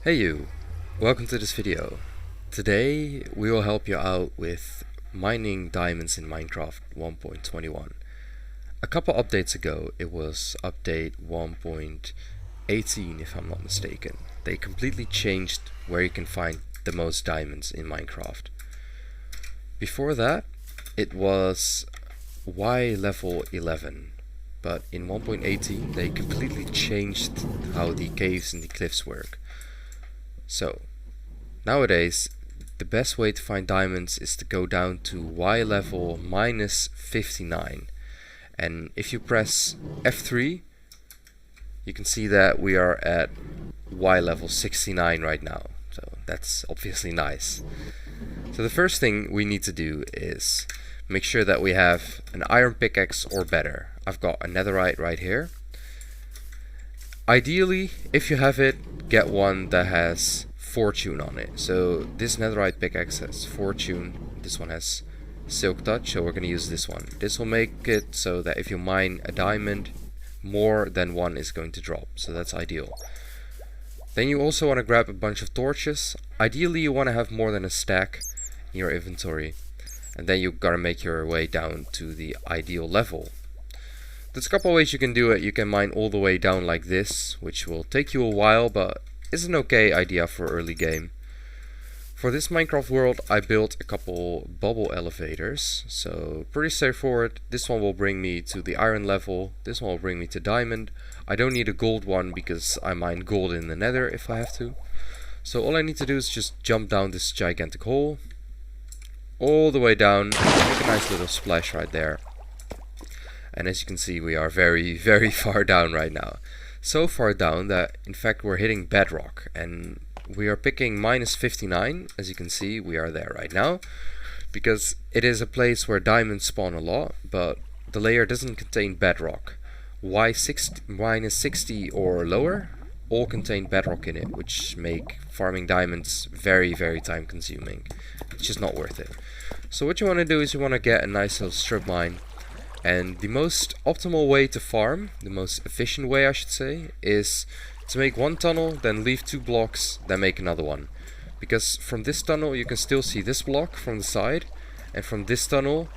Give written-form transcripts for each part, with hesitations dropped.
Hey you, welcome to this video. Today we will help you out with mining diamonds in Minecraft 1.21. A couple updates ago, it was update 1.18 if I'm not mistaken. They completely changed where you can find the most diamonds in Minecraft. Before that, it was Y level 11, but in 1.18 they completely changed how the caves and the cliffs work. So, nowadays, the best way to find diamonds is to go down to Y level minus 59. And if you press F3, you can see that we are at Y level 69 right now. So that's obviously nice. So the first thing we need to do is make sure that we have an iron pickaxe or better. I've got a netherite right here. Ideally, if you have it, get one that has fortune on it. So this netherite pickaxe has fortune, this one has silk touch, so we're going to use this one. This will make it so that if you mine a diamond, more than one is going to drop, so that's ideal. Then you also want to grab a bunch of torches. Ideally you want to have more than a stack in your inventory, and then you've got to make your way down to the ideal level. There's a couple ways you can do it. You can mine all the way down like this, which will take you a while, but is an okay idea for early game. For this Minecraft world, I built a couple bubble elevators, so pretty straightforward. This one will bring me to the iron level, this one will bring me to diamond. I don't need a gold one because I mine gold in the nether if I have to. So all I need to do is just jump down this gigantic hole, all the way down, make a nice little splash right there. And as you can see, we are very far down right now. So far down that in fact we're hitting bedrock, and we are picking minus 59. As you can see, we are there right now, because it is a place where diamonds spawn a lot, but the layer doesn't contain bedrock. minus 60 or lower all contain bedrock in it, which make farming diamonds very time consuming. It's just not worth it. So what you want to do is you want to get a nice little strip mine. And the most optimal way to farm, the most efficient way I should say, is to make one tunnel, then leave 2 blocks, then make another one. Because from this tunnel you can still see this block from the side, and from this tunnel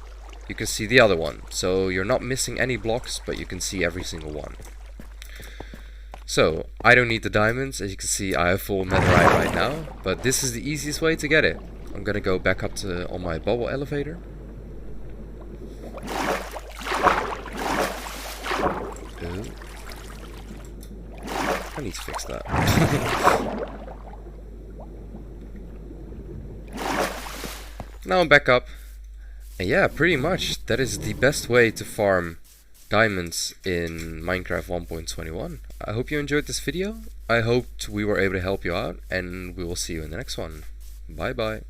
you can see the other one. So you're not missing any blocks, but you can see every single one. So, I don't need the diamonds. As you can see, I have full netherite right now, but this is the easiest way to get it. I'm gonna go back up to on my bubble elevator. I need to fix that. Now I'm back up. And yeah, pretty much that is the best way to farm diamonds in Minecraft 1.21. I hope you enjoyed this video. I hoped we were able to help you out, and we will see you in the next one. Bye bye.